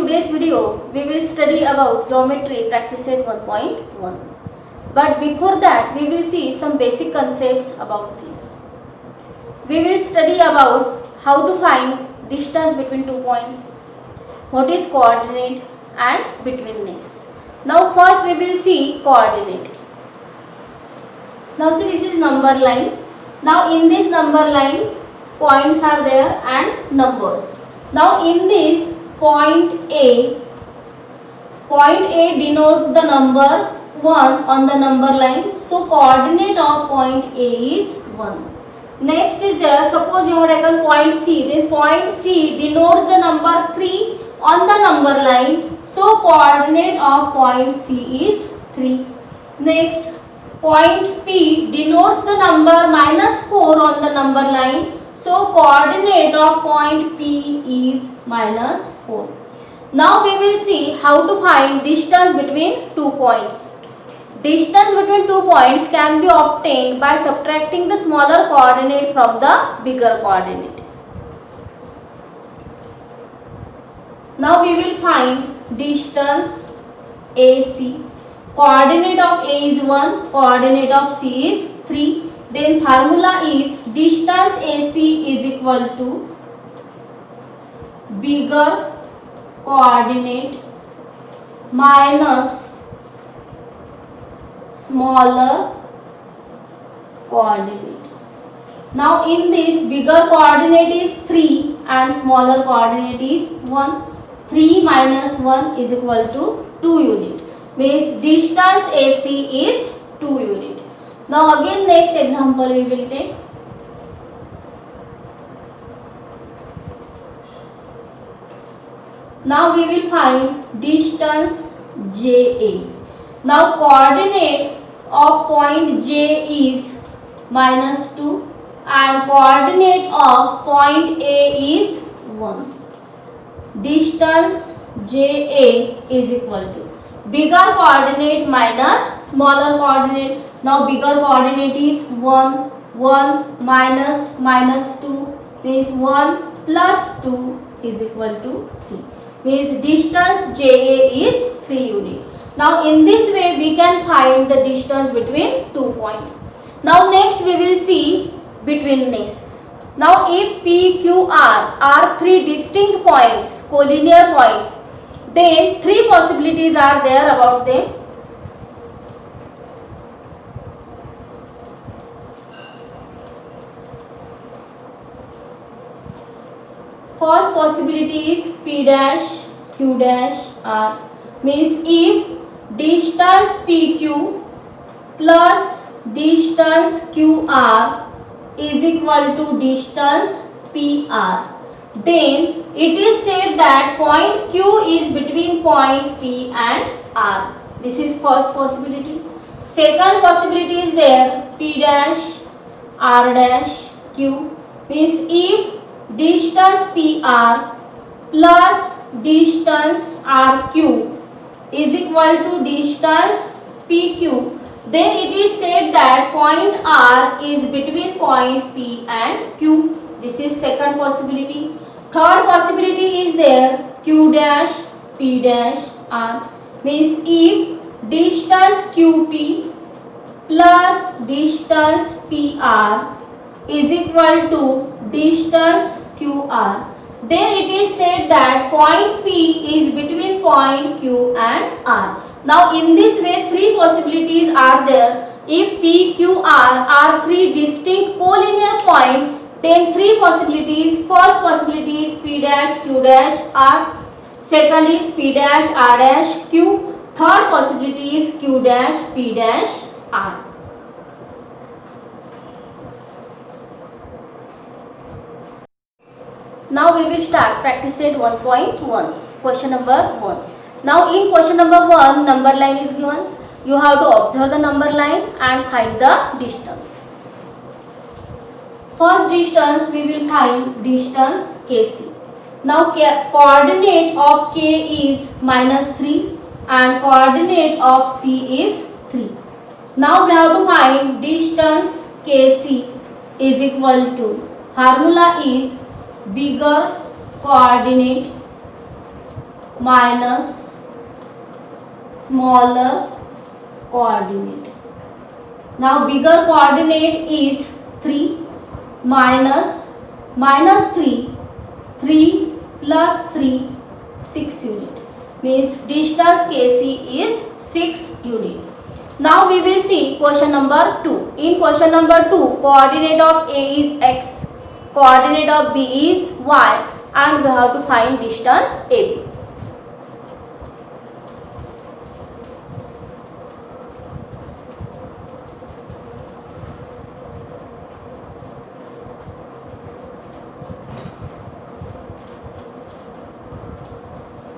today's video, we will study about geometry practice set 1.1. But before that, we will see some basic concepts about this. We will study about how to find distance between 2 points, what is coordinate and betweenness. Now first we will see coordinate. Now see, this is number line. Now in this number line, points are there and numbers. Now in this point A denote the number 1 on the number line. So coordinate of point A is 1. Next is there, suppose you have taken point C, then point C denotes the number 3 on the number line. So coordinate of point C is 3. Next, point P denotes the number -4 on the number line. So coordinate of point P is -4. Now we will see how to find distance between 2 points. Distance between 2 points can be obtained by subtracting the smaller coordinate from the bigger coordinate. Now we will find distance AC. Coordinate of A is 1, coordinate of C is 3. Then formula is distance AC is equal to bigger coordinate minus smaller coordinate. Now in this, bigger coordinate is 3 and smaller coordinate is 1. 3 minus 1 is equal to 2 unit. Means distance AC is 2 unit. Now again next example we will take. Now we will find distance JA. Now coordinate of point J is -2 and coordinate of point A is 1. Distance JA is equal to bigger coordinate minus smaller coordinate. Now bigger coordinate is 1, 1 minus -2 means 1 plus 2 is equal to 3. Means distance JA is 3 unit. Now in this way we can find the distance between 2 points. Now next we will see betweenness. Now if P, Q, R are 3 distinct points, collinear points, then 3 possibilities are there about them. First possibility is P dash, Q dash, R. Means if distance PQ plus distance QR is equal to distance PR, then it is said that point Q is between point P and R. This is first possibility. Second possibility is there P dash, R dash, Q. Means if distance PR plus distance RQ is equal to distance PQ, then it is said that point R is between point P and Q. This is second possibility. Third possibility is there Q dash, P dash, R. Means if distance QP plus distance PR is equal to distance QR, then it is said that point P is between point Q and R. Now in this way 3 possibilities are there. If P, Q, R are 3 distinct collinear points, then 3 possibilities. First possibility is P dash, Q dash, R. Second is P dash, R dash, Q. Third possibility is Q dash, P dash, R. Now we will start practice set 1.1. Question number 1. Now in question number 1, number line is given. You have to observe the number line and find the distance. First distance we will find distance KC. Now coordinate of K is -3 and coordinate of C is 3. Now we have to find distance KC is equal to, formula is bigger coordinate minus smaller coordinate. Now bigger coordinate is 3 minus 3, 3 plus 3, 6 unit. Means distance KC is 6 unit. Now we will see question number 2. In question number 2, coordinate of A is x, coordinate of B is y, and we have to find distance AB.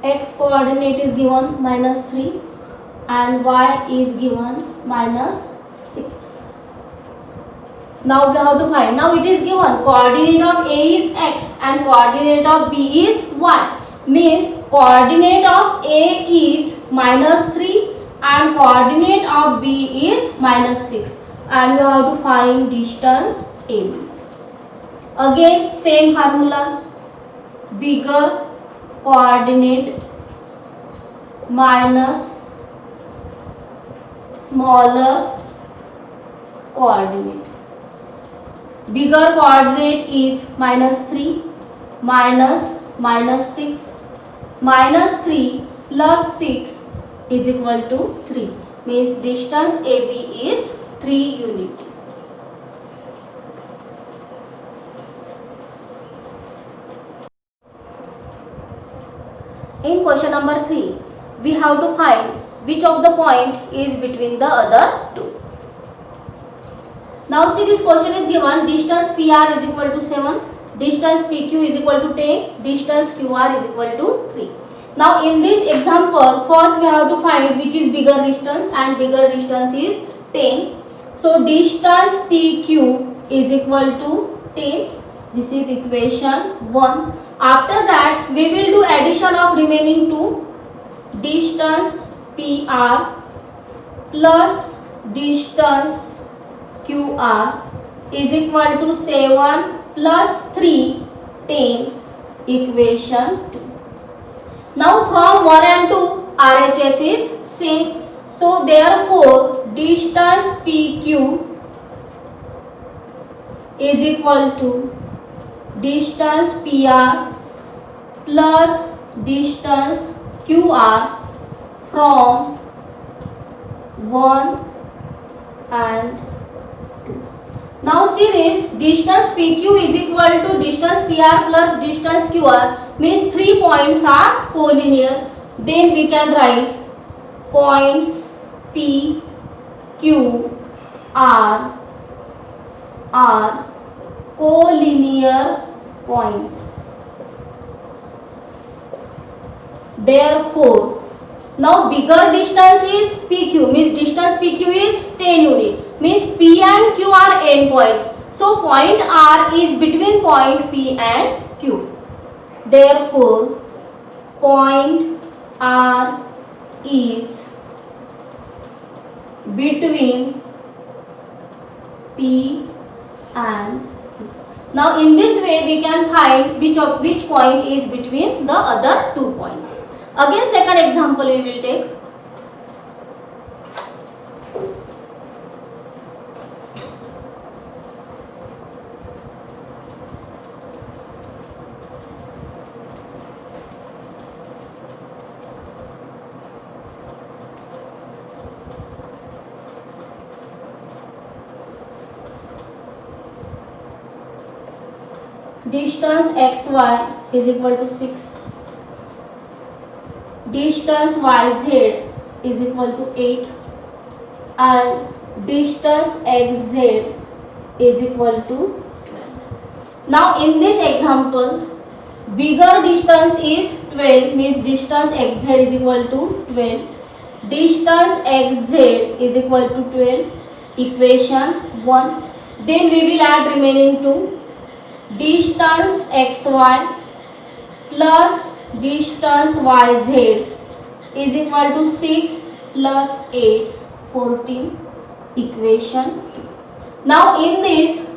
X coordinate is given minus 3 and y is given minus 6. Now we have to find. Now it is given coordinate of A is x and coordinate of B is y. Means coordinate of A is minus 3 and coordinate of B is minus 6. And we have to find distance AB. Again same formula. Bigger coordinate minus smaller coordinate. Bigger coordinate is minus 3 minus 6, minus 3 plus 6 is equal to 3. Means distance AB is 3 unit. In question number 3, we have to find which of the point is between the other two. Now see, this question is given distance PR is equal to 7, distance PQ is equal to 10, distance QR is equal to 3. Now in this example, first we have to find which is bigger distance, and bigger distance is 10. So distance PQ is equal to 10. This is equation 1. After that we will do addition of remaining two. Distance PR plus distance QR is equal to 7 plus 3, 10, equation 2. Now from 1 and 2 RHS is same. So therefore distance PQ is equal to distance PR plus distance QR from 1 and 2. Now see this, distance PQ is equal to distance PR plus distance QR, means 3 points are collinear. Then we can write points P, Q, R are collinear points. Therefore, now bigger distance is PQ, means distance PQ is 10 unit, means P and Q are endpoints. So point R is between point P and Q. Therefore, point R is between P and Q. Now in this way we can find which point is between the other 2 points. Again second example we will take. Distance xy is equal to 6. Distance yz is equal to 8 and distance xz is equal to 12. Now in this example, bigger distance is 12, means distance xz is equal to 12. Distance xz is equal to 12, equation 1. Then we will add remaining 2. Distance xy plus distance yz is equal to 6 plus 8, 14, equation 2. Now in this,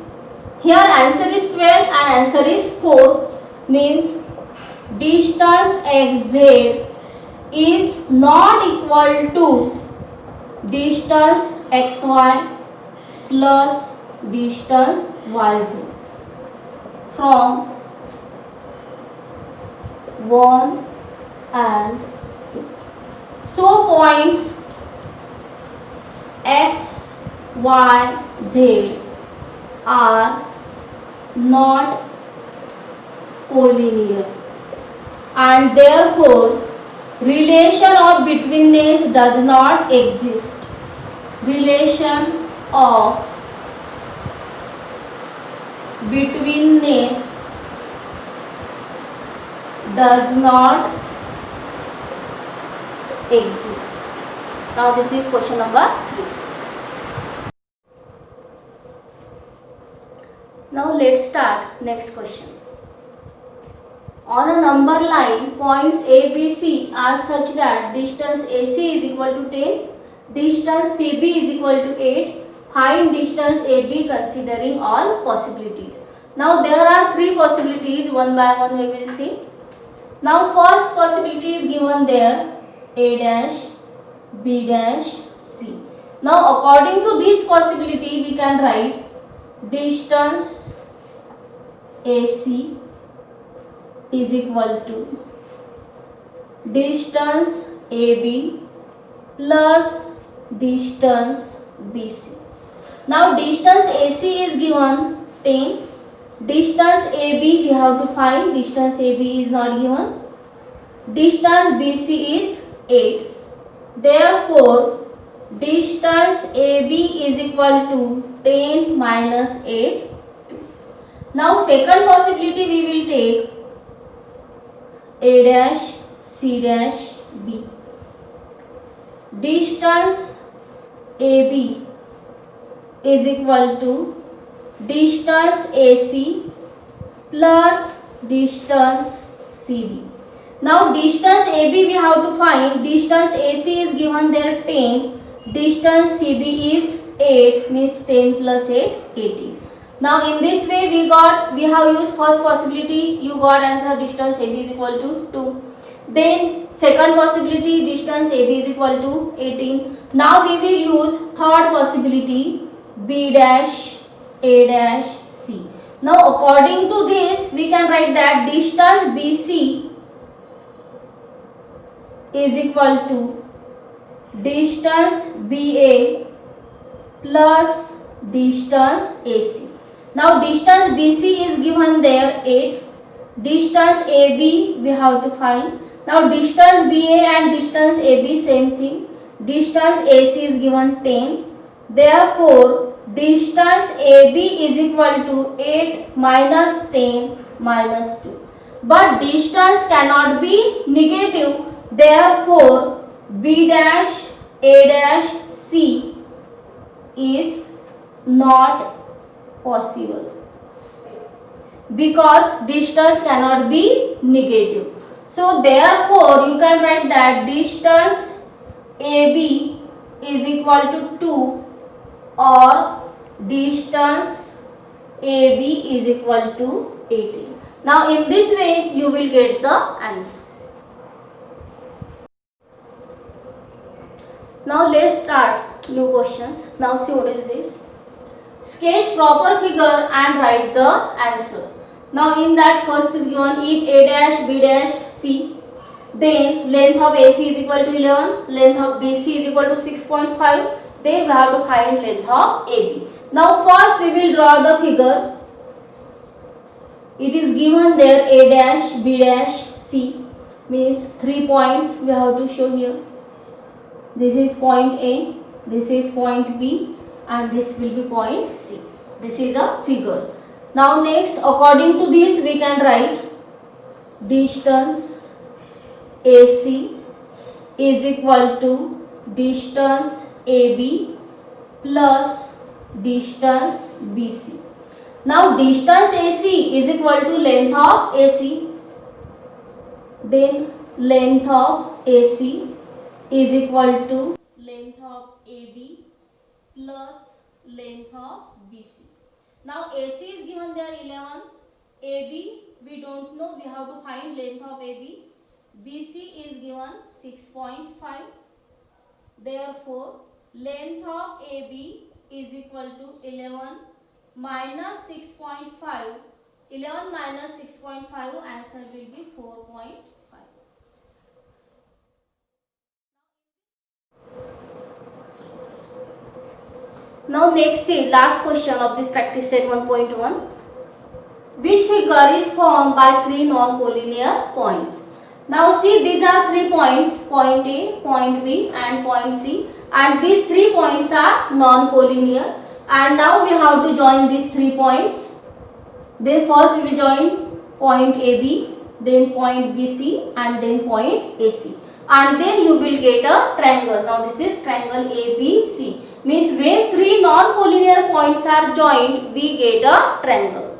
here answer is 12 and answer is 4, means distance xz is not equal to distance xy plus distance yz from 1 and 2. So points x, y, z are not collinear and therefore relation of betweenness does not exist. Relation of betweenness does not exist. Now this is question number 3. Now let's start next question. On a number line, points A, B, C are such that distance AC is equal to 10, distance CB is equal to 8. Find distance AB considering all possibilities. Now there are 3 possibilities, one by one we will see. Now first possibility is given there, A dash, B dash, C. Now according to this possibility we can write distance AC is equal to distance AB plus distance BC. Now distance AC is given 10. Distance AB we have to find. Distance AB is not given. Distance BC is 8. Therefore, distance AB is equal to 10 minus 8. Now second possibility we will take A dash, C dash, B. Distance AB is equal to distance AC plus distance CB. Now distance AB we have to find. Distance AC is given there 10. Distance CB is 8, means 10 plus 8, 18. Now in this way we have used first possibility, you got answer distance AB is equal to 2. Then second possibility, distance AB is equal to 18. Now we will use third possibility, B dash, A dash, C. Now according to this we can write that distance BC is equal to distance BA plus distance AC. Now distance BC is given there 8. Distance AB we have to find. Now distance BA and distance AB same thing. Distance AC is given 10. Therefore distance AB is equal to 8 minus 10 minus 2. But distance cannot be negative. Therefore B dash, A dash, C is not possible because distance cannot be negative. So therefore you can write that distance AB is equal to 2 or distance AB is equal to 18. Now in this way you will get the answer. Now let's start new questions. Now see what is this. Sketch proper figure and write the answer. Now in that first is given if A dash, B dash, C, then length of AC is equal to 11, length of BC is equal to 6.5, then we have to find length of AB. Now first we will draw the figure. It is given there A dash, B dash, C, means 3 points we have to show here. This is point A, this is point B and this will be point C. This is a figure. Now next according to this we can write distance AC is equal to distance AB plus distance BC. Now distance AC is equal to length of AC, then length of AC is equal to length of AB plus length of BC. Now AC is given there 11, AB we don't know, we have to find length of AB. BC is given 6.5. Therefore, length of AB is equal to 11 minus 6.5. 11 minus 6.5, answer will be 4.5. Now next see last question of this practice set 1.1. Which figure is formed by three non-collinear points? Now see, these are 3 points, point A, point B and point C, and these 3 points are non-collinear, and now we have to join these 3 points. Then first we will join point AB, then point BC and then point AC, and then you will get a triangle. Now this is triangle ABC, means when 3 non-collinear points are joined we get a triangle.